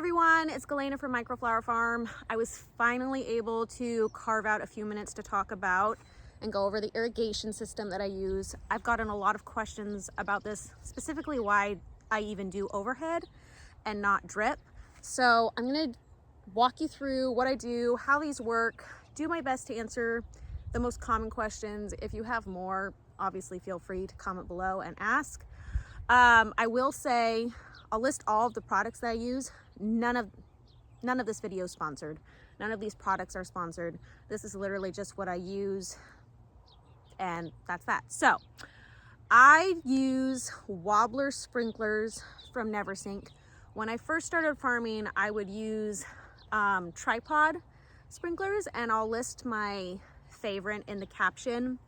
everyone, it's Galena from Microflower Farm. I was finally able to carve out a few minutes to talk about and go over the irrigation system that I use. I've gotten a lot of questions about this, specifically why I even do overhead and not drip. So I'm gonna walk you through what I do, how these work, do my best to answer the most common questions. If you have more, obviously feel free to comment below and ask. I will say, I'll list all of the products that I use. None of this video is sponsored. None of these products are sponsored. This is literally just what I use, and that's that. So I use Wobbler sprinklers from Neversink. When I first started farming, I would use tripod sprinklers, and I'll list my favorite in the caption.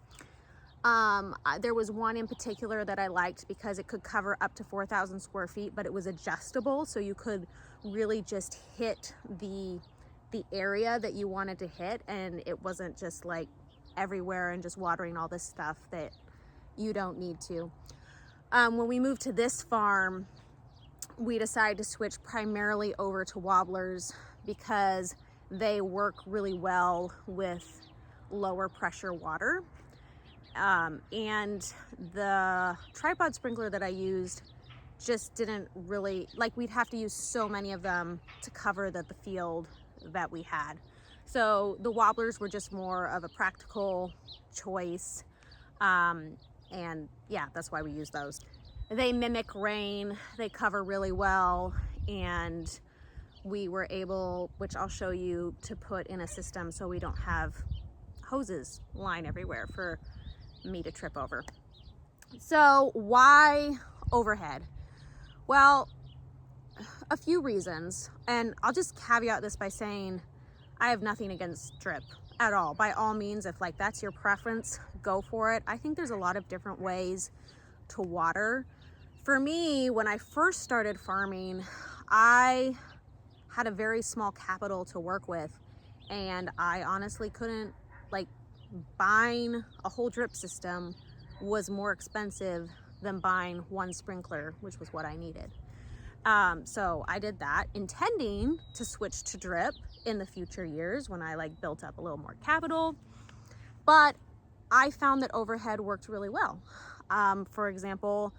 There was one in particular that I liked because it could cover up to 4,000 square feet, but it was adjustable, so you could really just hit the area that you wanted to hit, and it wasn't just like everywhere and just watering all this stuff that you don't need to. When we moved to this farm, we decided to switch primarily over to Wobblers because they work really well with lower pressure water. And the tripod sprinkler that I used just didn't really, like, we'd have to use so many of them to cover the field that we had. So the Wobblers were just more of a practical choice. And yeah, that's why we use those. They mimic rain, they cover really well, and we were able, which I'll show you, to put in a system so we don't have hoses lying everywhere for me to trip over. So why overhead? Well, a few reasons, and I'll just caveat this by saying I have nothing against drip at all. By all means, if like that's your preference, go for it. I think there's a lot of different ways to water. For me, when I first started farming, I had a very small capital to work with, and I honestly couldn't, like, buying a whole drip system was more expensive than buying one sprinkler, which was what I needed. So I did that, intending to switch to drip in the future years when I like built up a little more capital. But I found that overhead worked really well. For example,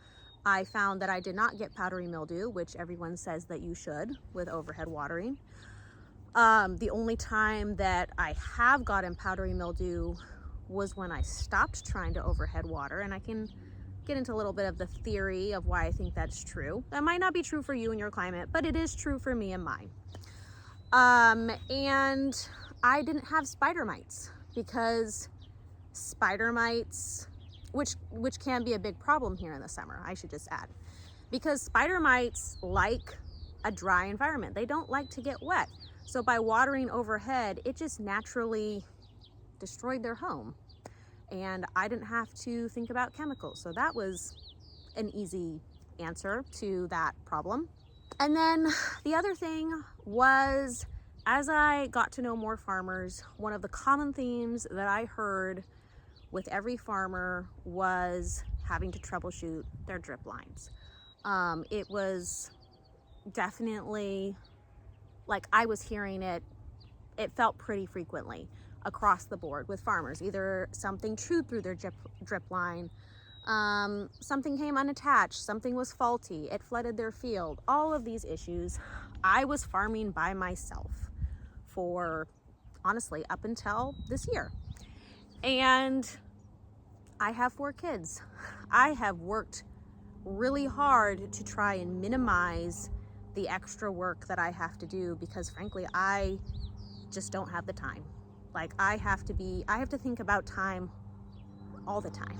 I found that I did not get powdery mildew, which everyone says that you should with overhead watering. The only time that I have gotten powdery mildew was when I stopped trying to overhead water, and I can get into a little bit of the theory of why I think that's true. That might not be true for you and your climate, but it is true for me and mine. And I didn't have spider mites, because spider mites, which can be a big problem here in the summer, I should just add, because spider mites like a dry environment. They don't like to get wet. So by watering overhead, it just naturally destroyed their home. And I didn't have to think about chemicals. So that was an easy answer to that problem. And then the other thing was, as I got to know more farmers, one of the common themes that I heard with every farmer was having to troubleshoot their drip lines. It was definitely, like, I was hearing it felt pretty frequently across the board with farmers. Either something chewed through their drip line, something came unattached, something was faulty, it flooded their field, all of these issues. I was farming by myself for, honestly, up until this year. And I have 4 kids. I have worked really hard to try and minimize the extra work that I have to do, because frankly, I just don't have the time. Like, I have to think about time all the time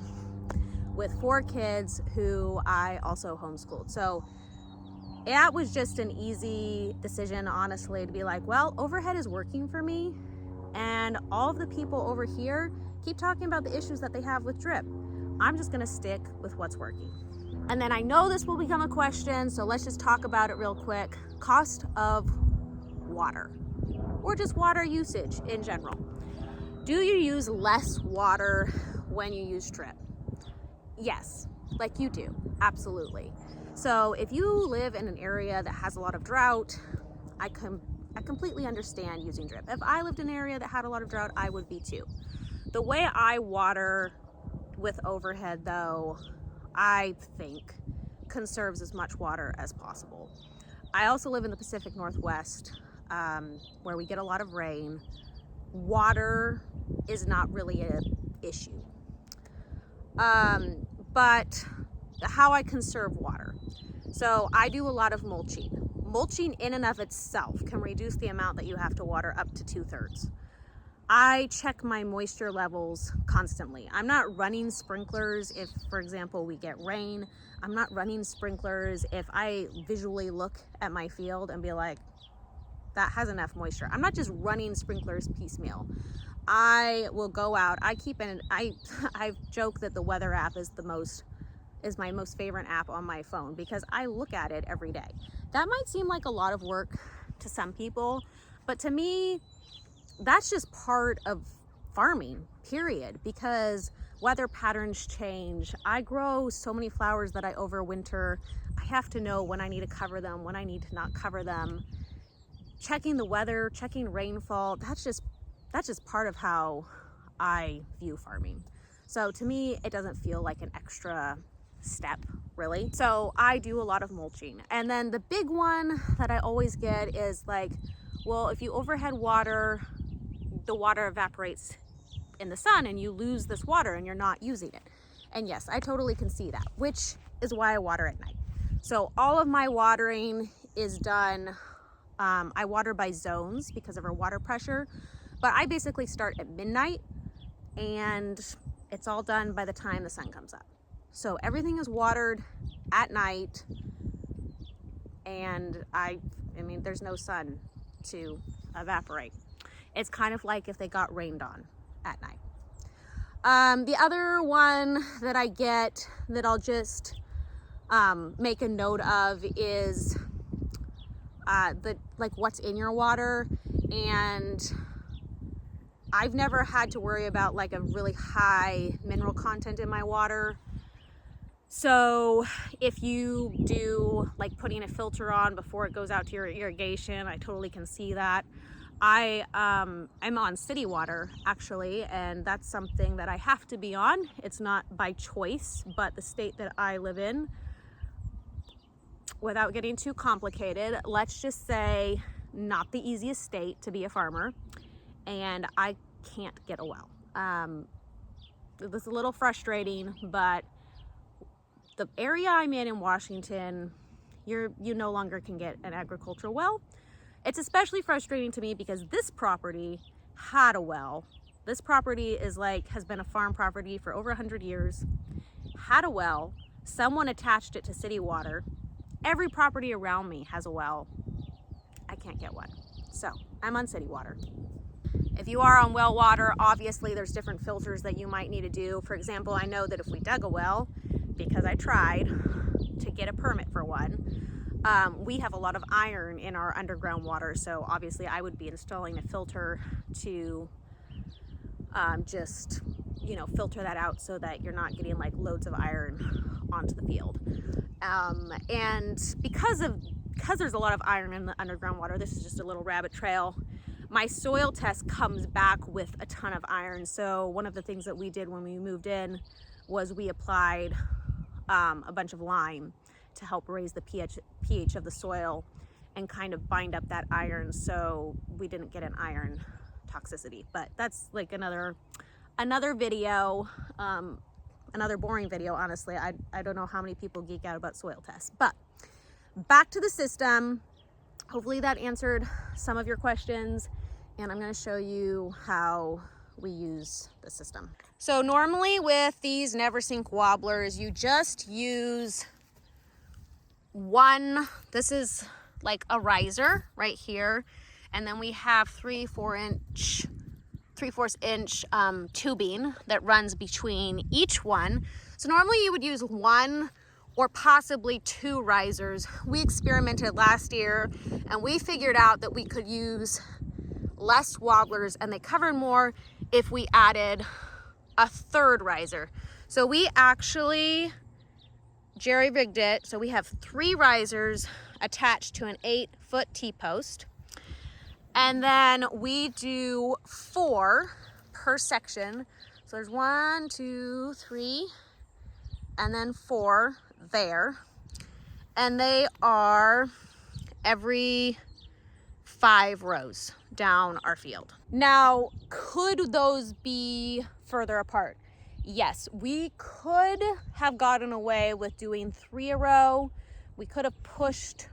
with 4 kids who I also homeschooled. So that was just an easy decision, honestly, to be like, well, overhead is working for me, and all of the people over here keep talking about the issues that they have with drip. I'm just gonna stick with what's working. And then I know this will become a question, so let's just talk about it real quick. Cost of water, or just water usage in general. Do you use less water when you use drip? Yes, like you do, absolutely. So if you live in an area that has a lot of drought, I completely understand using drip. If I lived in an area that had a lot of drought, I would be too. The way I water with overhead though, I think conserves as much water as possible. I also live in the Pacific Northwest, where we get a lot of rain. Water is not really an issue. But how I conserve water. So I do a lot of mulching. Mulching in and of itself can reduce the amount that you have to water up to 2/3. I check my moisture levels constantly. I'm not running sprinklers if, for example, we get rain. I'm not running sprinklers if I visually look at my field and be like, that has enough moisture. I'm not just running sprinklers piecemeal. I will go out. I joke that the weather app is my most favorite app on my phone because I look at it every day. That might seem like a lot of work to some people, but to me, that's just part of farming, period, because weather patterns change. I grow so many flowers that I overwinter. I have to know when I need to cover them, when I need to not cover them. Checking the weather, checking rainfall, that's just part of how I view farming. So to me, it doesn't feel like an extra step, really. So I do a lot of mulching. And then the big one that I always get is like, well, if you overhead water, the water evaporates in the sun and you lose this water and you're not using it. And yes, I totally can see that, which is why I water at night. So all of my watering is done, I water by zones because of our water pressure, but I basically start at midnight and it's all done by the time the sun comes up. So everything is watered at night, and I mean, there's no sun to evaporate. It's kind of like if they got rained on at night. The other one that I get that I'll just make a note of is what's in your water. And I've never had to worry about like a really high mineral content in my water. So if you do like putting a filter on before it goes out to your irrigation, I totally can see that. I'm on city water actually, and that's something that I have to be on. It's not by choice, but the state that I live in, without getting too complicated, let's just say not the easiest state to be a farmer, and I can't get a well. This is a little frustrating, but the area I'm in Washington, you no longer can get an agricultural well. It's especially frustrating to me because this property had a well. This property has been a farm property for over 100 years, had a well. Someone attached it to city water. Every property around me has a well. I can't get one. So I'm on city water. If you are on well water, obviously there's different filters that you might need to do. For example, I know that if we dug a well, because I tried to get a permit for one, we have a lot of iron in our underground water. So obviously I would be installing a filter to just, filter that out so that you're not getting like loads of iron onto the field. And because there's a lot of iron in the underground water, this is just a little rabbit trail. My soil test comes back with a ton of iron. So one of the things that we did when we moved in was we applied a bunch of lime to help raise the pH of the soil and kind of bind up that iron so we didn't get an iron toxicity. But that's like another video, another boring video, honestly. I don't know how many people geek out about soil tests. But back to the system. Hopefully that answered some of your questions, and I'm going to show you how we use the system. So normally with these never sink wobblers, you just use one. This is like a riser right here, and then we have 3/4 inch tubing that runs between each one. So normally you would use one or possibly two risers. We experimented last year and we figured out that we could use less wobblers and they covered more if we added a third riser. So we actually jerry-rigged it. So we have 3 risers attached to an 8-foot T-post. And then we do 4 per section. So there's 1, 2, 3, and then 4 there. And they are every 5 rows down our field. Now, could those be further apart? Yes, we could have gotten away with doing 3 a row. We could have pushed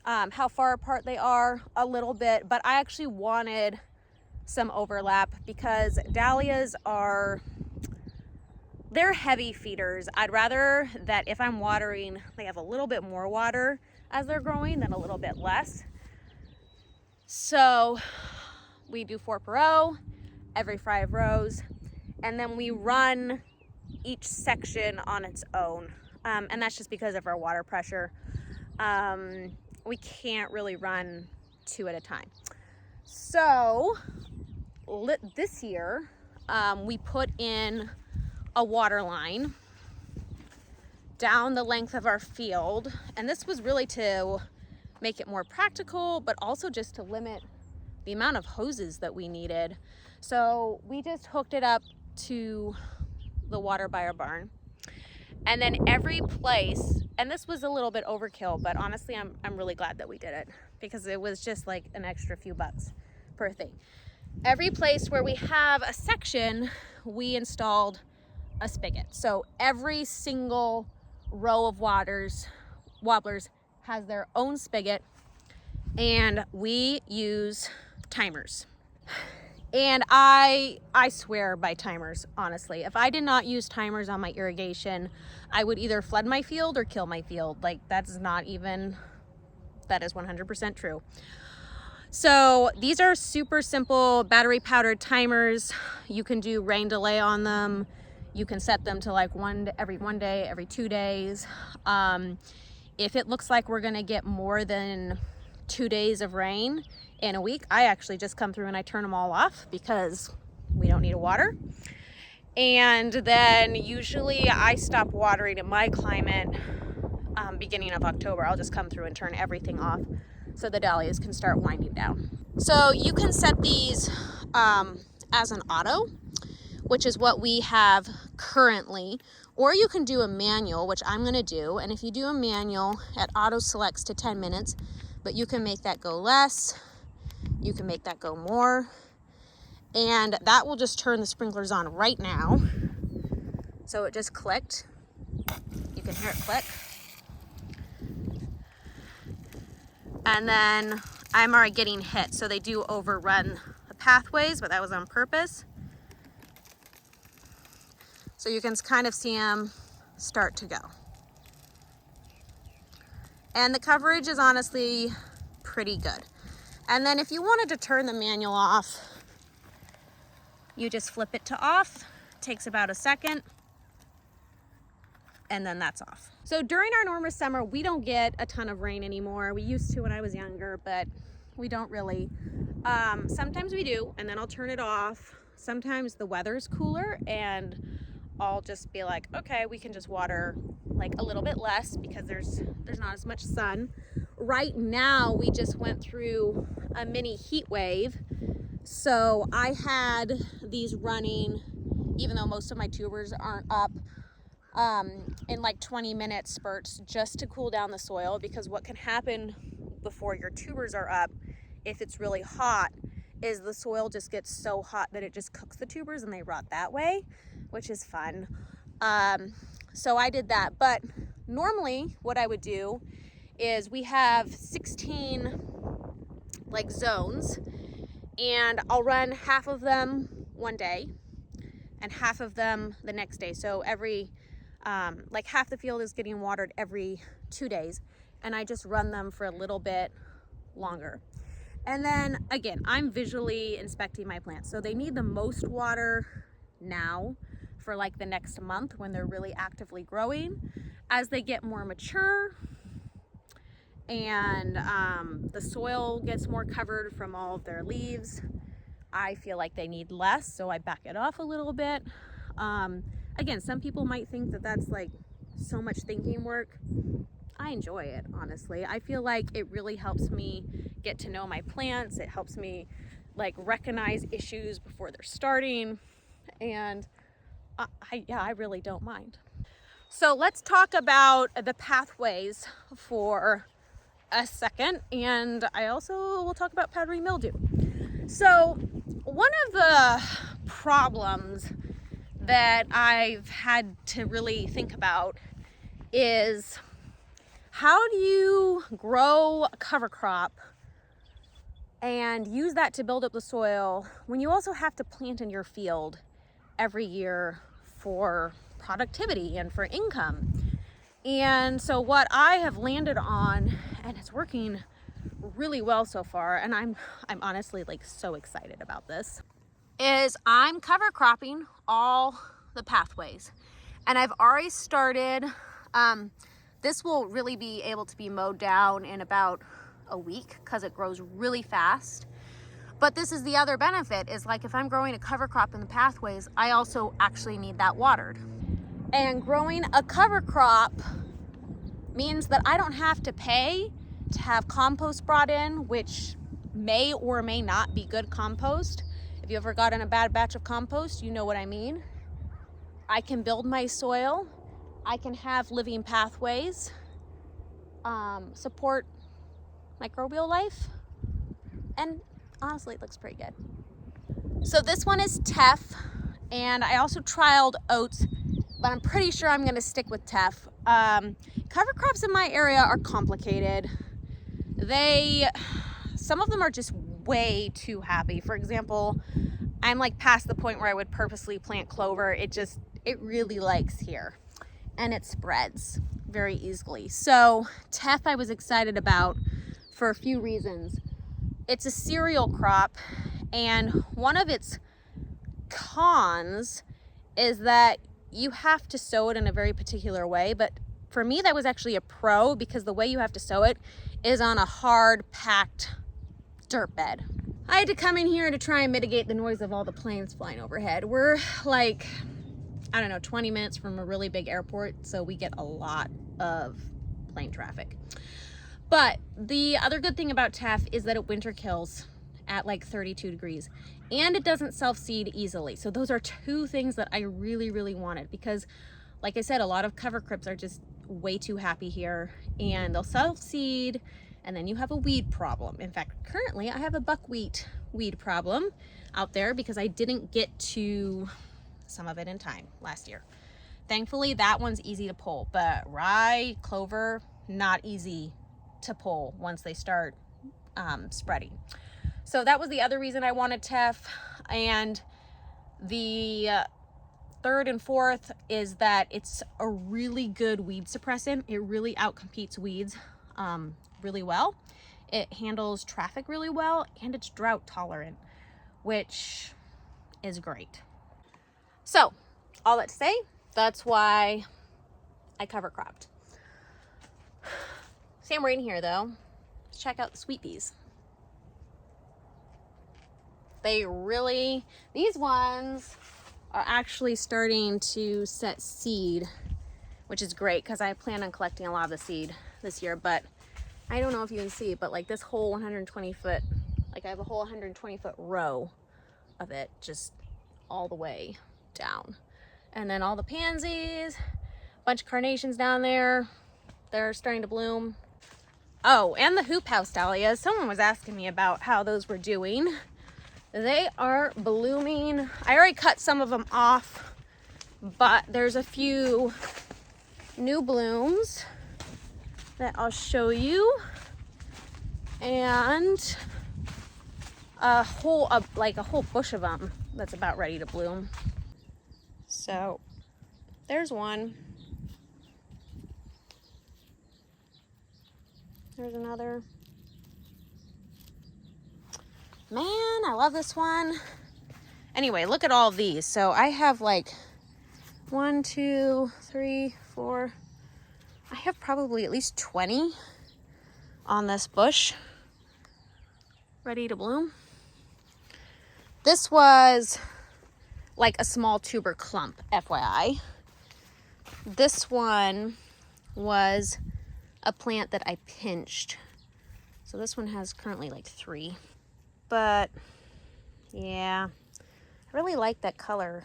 how far apart they are a little bit, but I actually wanted some overlap because dahlias they're heavy feeders. I'd rather that if I'm watering, they have a little bit more water as they're growing than a little bit less. So we do 4 per row, every 5 rows, and then we run each section on its own. And that's just because of our water pressure. We can't really run 2 at a time. So this year, we put in a water line down the length of our field. And this was really to make it more practical, but also just to limit the amount of hoses that we needed. So we just hooked it up to the water by our barn. And then every place, and this was a little bit overkill, but honestly, I'm really glad that we did it because it was just like an extra few bucks per thing. Every place where we have a section, we installed a spigot. So every single row of Wobblers has their own spigot, and we use timers. And I swear by timers, honestly. If I did not use timers on my irrigation, I would either flood my field or kill my field. Like, that is 100% true. So these are super simple battery powered timers. You can do rain delay on them. You can set them to like every 1 day, every 2 days. If it looks like we're gonna get more than 2 days of rain in a week, I actually just come through and I turn them all off because we don't need water. And then usually I stop watering in my climate beginning of October. I'll just come through and turn everything off so the dahlias can start winding down. So you can set these as an auto, which is what we have currently, or you can do a manual, which I'm gonna do. And if you do a manual, it auto selects to 10 minutes, but you can make that go less, you can make that go more, and that will just turn the sprinklers on right now. So it just clicked. You can hear it click. And then I'm already getting hit, so they do overrun the pathways, but that was on purpose. So you can kind of see them start to go. And the coverage is honestly pretty good. And then if you wanted to turn the manual off, you just flip it to off. It takes about a second, and then that's off. So during our normal summer, we don't get a ton of rain anymore. We used to when I was younger, but we don't really. Sometimes we do, and then I'll turn it off. Sometimes the weather's cooler, and I'll just be like, okay, we can just water like a little bit less because there's not as much sun. Right now, we just went through a mini heat wave. So I had these running, even though most of my tubers aren't up, in like 20-minute spurts just to cool down the soil, because what can happen before your tubers are up, if it's really hot, is the soil just gets so hot that it just cooks the tubers and they rot that way, which is fun. So I did that, but normally what I would do is we have 16 like zones, and I'll run half of them one day and half of them the next day. So every like half the field is getting watered every 2 days, and I just run them for a little bit longer. And then again, I'm visually inspecting my plants, so they need the most water now for like the next month when they're really actively growing. As they get more mature and the soil gets more covered from all of their leaves, I feel like they need less, so I back it off a little bit. Again, some people might think that that's like so much thinking work. I enjoy it, honestly. I feel like it really helps me get to know my plants. It helps me like recognize issues before they're starting. And I really don't mind. So let's talk about the pathways for a second. And I also will talk about powdery mildew. So one of the problems that I've had to really think about is, how do you grow a cover crop and use that to build up the soil when you also have to plant in your field every year for productivity and for income? And so what I have landed on, and it's working really well so far, and I'm honestly like so excited about this, is I'm cover cropping all the pathways. And I've already started, this will really be able to be mowed down in about a week because it grows really fast. But this is the other benefit, is like if I'm growing a cover crop in the pathways, I also actually need that watered. And growing a cover crop means that I don't have to pay to have compost brought in, which may or may not be good compost. If you ever gotten a bad batch of compost, you know what I mean. I can build my soil. I can have living pathways, support microbial life, and honestly, it looks pretty good. So this one is Teff, and I also trialed oats, but I'm pretty sure I'm gonna stick with Teff. Cover crops in my area are complicated. Some of them are just way too happy. For example, I'm like past the point where I would purposely plant clover. It really likes here, and it spreads very easily. So Teff I was excited about for a few reasons. It's a cereal crop, and one of its cons is that you have to sow it in a very particular way. But for me, that was actually a pro, because the way you have to sow it is on a hard, packed dirt bed. I had to come in here to try and mitigate the noise of all the planes flying overhead. We're like, I don't know, 20 minutes from a really big airport, so we get a lot of plane traffic. But the other good thing about Teff is that it winter kills at like 32 degrees, and it doesn't self-seed easily. So those are two things that I really, really wanted, because like I said, a lot of cover crops are just way too happy here, and they'll self-seed, and then you have a weed problem. In fact, currently I have a buckwheat weed problem out there because I didn't get to some of it in time last year. Thankfully, that one's easy to pull, but rye, clover, not easy to pull once they start spreading. So that was the other reason I wanted Teff. And the third and fourth is that it's a really good weed suppressant. It really outcompetes weeds really well. It handles traffic really well, and it's drought tolerant, which is great. So all that to say, that's why I cover cropped. Same rain here though. Let's check out the sweet peas. These ones are actually starting to set seed, which is great because I plan on collecting a lot of the seed this year. But I don't know if you can see, but like this whole 120 foot, like I have a whole 120 foot row of it just all the way down. And then all the pansies, a bunch of carnations down there, they're starting to bloom. Oh, and the Hoophouse Dahlias. Someone was asking me about how those were doing. They are blooming. I already cut some of them off, but there's a few new blooms that I'll show you, and a whole bush of them that's about ready to bloom. So there's one. There's another. Man, I love this one. Anyway, look at all of these. So I have like 1, 2, 3, 4. I have probably at least 20 on this bush ready to bloom. This was like a small tuber clump, FYI. This one was a plant that I pinched. So this one has currently like 3. But yeah, I really like that color.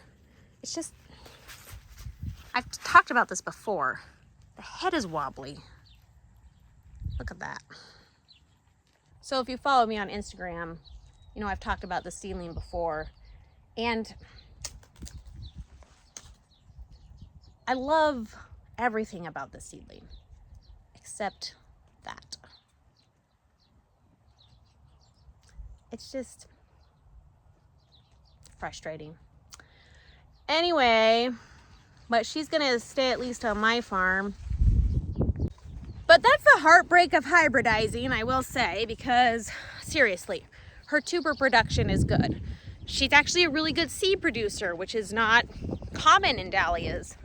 It's just, I've talked about this before. The head is wobbly. Look at that. So if you follow me on Instagram, you know I've talked about the seedling before. And I love everything about the seedling, except that. It's just frustrating. Anyway, but she's gonna stay at least on my farm. But that's the heartbreak of hybridizing, I will say, because seriously, her tuber production is good. She's actually a really good seed producer, which is not common in dahlias.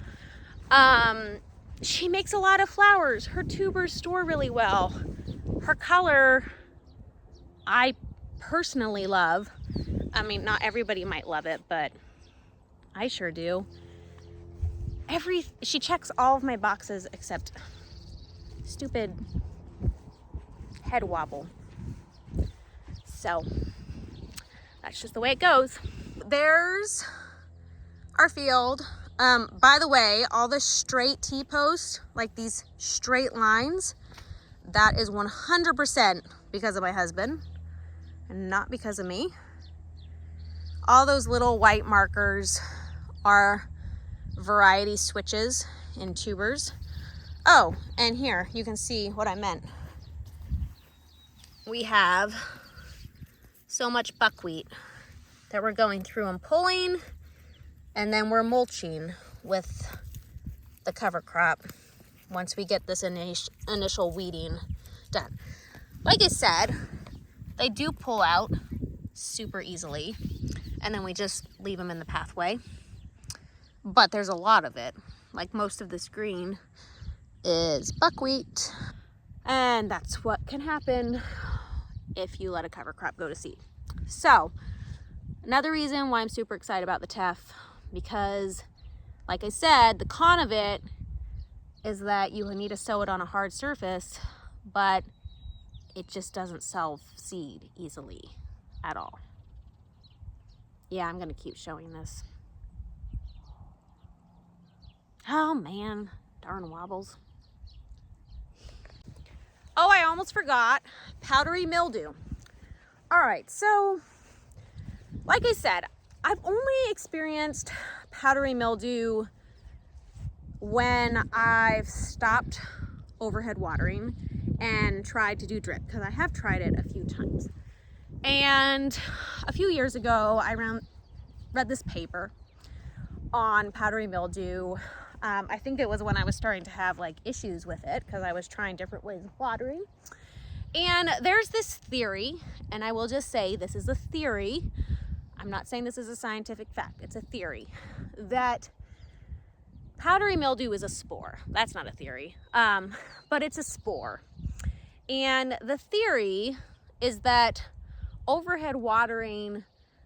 She makes a lot of flowers. Her tubers store really well. Her color, I personally love. I mean, not everybody might love it, but I sure do. She checks all of my boxes except stupid head wobble. So that's just the way it goes. There's our field. By the way, all the straight T-posts, like these straight lines, that is 100% because of my husband and not because of me. All those little white markers are variety switches in tubers. Oh, and here you can see what I meant. We have so much buckwheat that we're going through and pulling, and then we're mulching with the cover crop once we get this initial weeding done. Like I said, they do pull out super easily, and then we just leave them in the pathway. But there's a lot of it. Like most of this green is buckwheat, and that's what can happen if you let a cover crop go to seed. So another reason why I'm super excited about the Teff, because like I said, the con of it is that you need to sow it on a hard surface, but it just doesn't self-seed easily at all. Yeah, I'm gonna keep showing this. Oh man, darn wobbles. Oh, I almost forgot, powdery mildew. All right, so like I said, I've only experienced powdery mildew when I've stopped overhead watering and tried to do drip, because I have tried it a few times. And a few years ago, I read this paper on powdery mildew. I think it was when I was starting to have like issues with it, because I was trying different ways of watering. And there's this theory, and I will just say this is a theory. I'm not saying this is a scientific fact. It's a theory that powdery mildew is a spore. That's not a theory, but it's a spore. And the theory is that overhead watering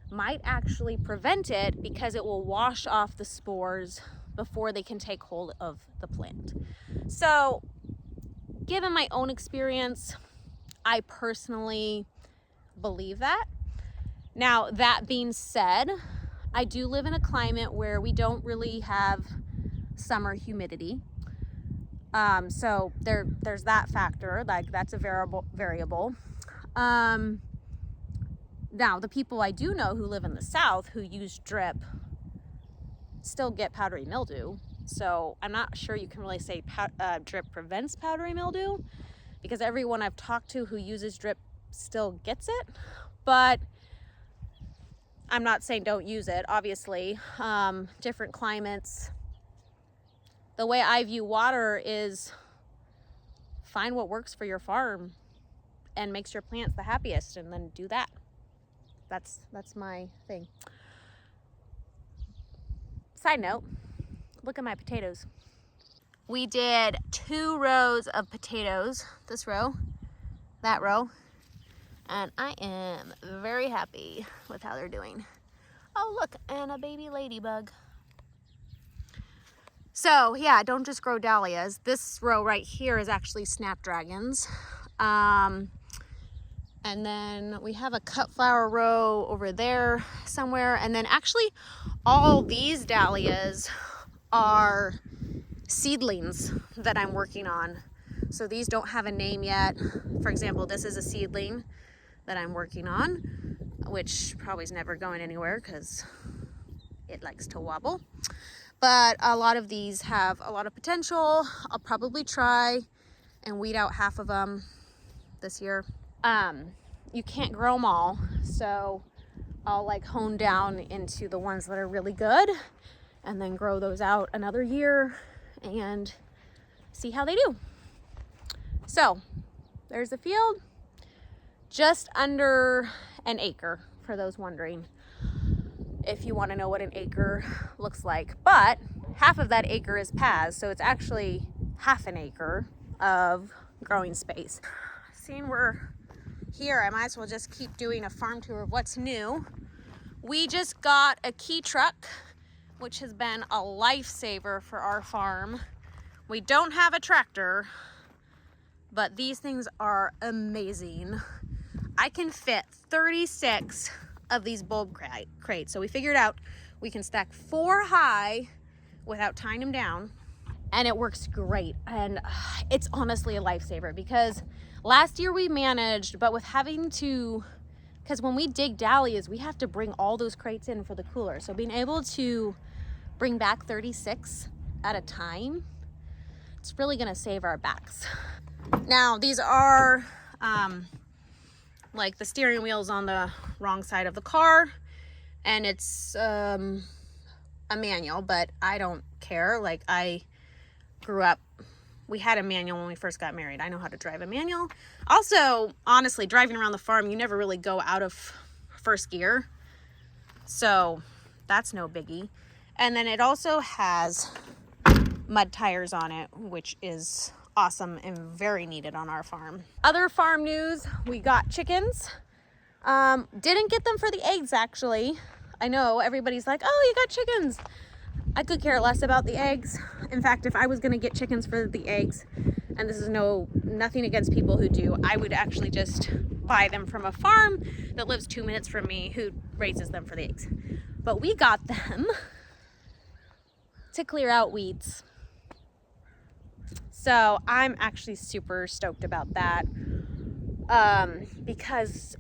might actually prevent it, because it will wash off the spores before they can take hold of the plant. So given my own experience, I personally believe that. Now, that being said, I do live in a climate where we don't really have summer humidity. So there's that factor, like that's a variable. Now, the people I do know who live in the South who use drip still get powdery mildew. So I'm not sure you can really say drip prevents powdery mildew, because everyone I've talked to who uses drip still gets it. But I'm not saying don't use it, obviously. Different climates. The way I view water is find what works for your farm and makes your plants the happiest, and then do that. That's my thing. Side note, look at my potatoes. We did 2 rows of potatoes, this row, that row, and I am very happy with how they're doing. Oh look, and a baby ladybug. So yeah, don't just grow dahlias. This row right here is actually snapdragons. And then we have a cut flower row over there somewhere. And then actually all these dahlias are seedlings that I'm working on. So these don't have a name yet. For example, this is a seedling that I'm working on, which probably is never going anywhere because it likes to wobble. But a lot of these have a lot of potential. I'll probably try and weed out half of them this year. You can't grow them all, so I'll like hone down into the ones that are really good and then grow those out another year and see how they do. So there's the field, just under an acre for those wondering, if you want to know what an acre looks like. But half of that acre is paths, so it's actually half an acre of growing space. Seeing we're here, I might as well just keep doing a farm tour of what's new. We just got a key truck, which has been a lifesaver for our farm. We don't have a tractor, but these things are amazing. I can fit 36 of these bulb crates. So we figured out we can stack 4 high without tying them down, and it works great. And it's honestly a lifesaver because last year we managed, but with having to, because when we dig dahlias, we have to bring all those crates in for the cooler. So being able to bring back 36 at a time, it's really gonna save our backs. Now these are, like the steering wheel's on the wrong side of the car, and it's a manual, but I don't care. Like, I grew up, we had a manual when we first got married. I know how to drive a manual. Also, honestly, driving around the farm, you never really go out of first gear, so that's no biggie. And then it also has mud tires on it, which is awesome and very needed on our farm. Other farm news, we got chickens. Didn't get them for the eggs, actually. I know everybody's like, oh, you got chickens. I could care less about the eggs. In fact, if I was gonna get chickens for the eggs, and this is nothing against people who do, I would actually just buy them from a farm that lives 2 minutes from me who raises them for the eggs. But we got them to clear out weeds. So I'm actually super stoked about that, because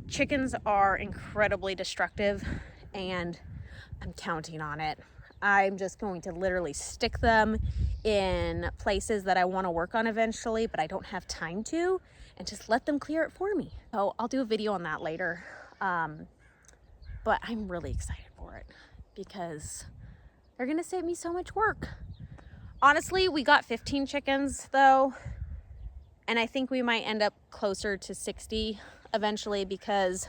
chickens are incredibly destructive and I'm counting on it. I'm just going to literally stick them in places that I want to work on eventually, but I don't have time to, and just let them clear it for me. So I'll do a video on that later. But I'm really excited for it because they're gonna save me so much work. Honestly, we got 15 chickens though, and I think we might end up closer to 60 eventually, because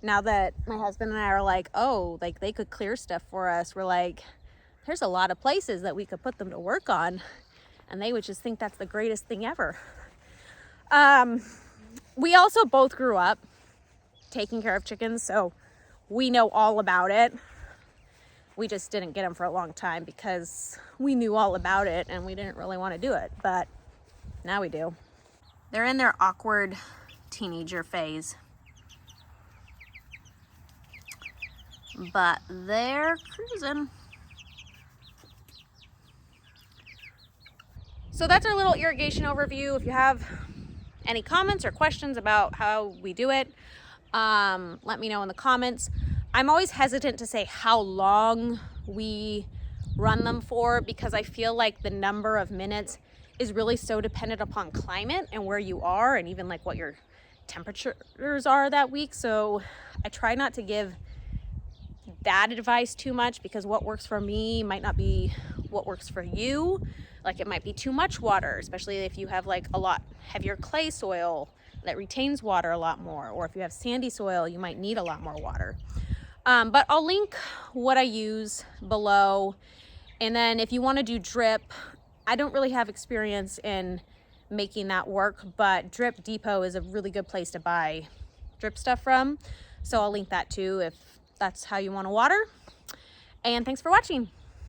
now that my husband and I are like, oh, like they could clear stuff for us, we're like, there's a lot of places that we could put them to work on, and they would just think that's the greatest thing ever. We also both grew up taking care of chickens, so we know all about it. We just didn't get them for a long time because we knew all about it and we didn't really want to do it, but now we do. They're in their awkward teenager phase, but they're cruising. So that's our little irrigation overview. If you have any comments or questions about how we do it, let me know in the comments. I'm always hesitant to say how long we run them for, because I feel like the number of minutes is really so dependent upon climate and where you are, and even like what your temperatures are that week. So I try not to give that advice too much, because what works for me might not be what works for you. Like, it might be too much water, especially if you have like a lot heavier clay soil that retains water a lot more, or if you have sandy soil, you might need a lot more water. But I'll link what I use below. And then if you want to do drip, I don't really have experience in making that work, but Drip Depot is a really good place to buy drip stuff from. So I'll link that too if that's how you want to water. And thanks for watching.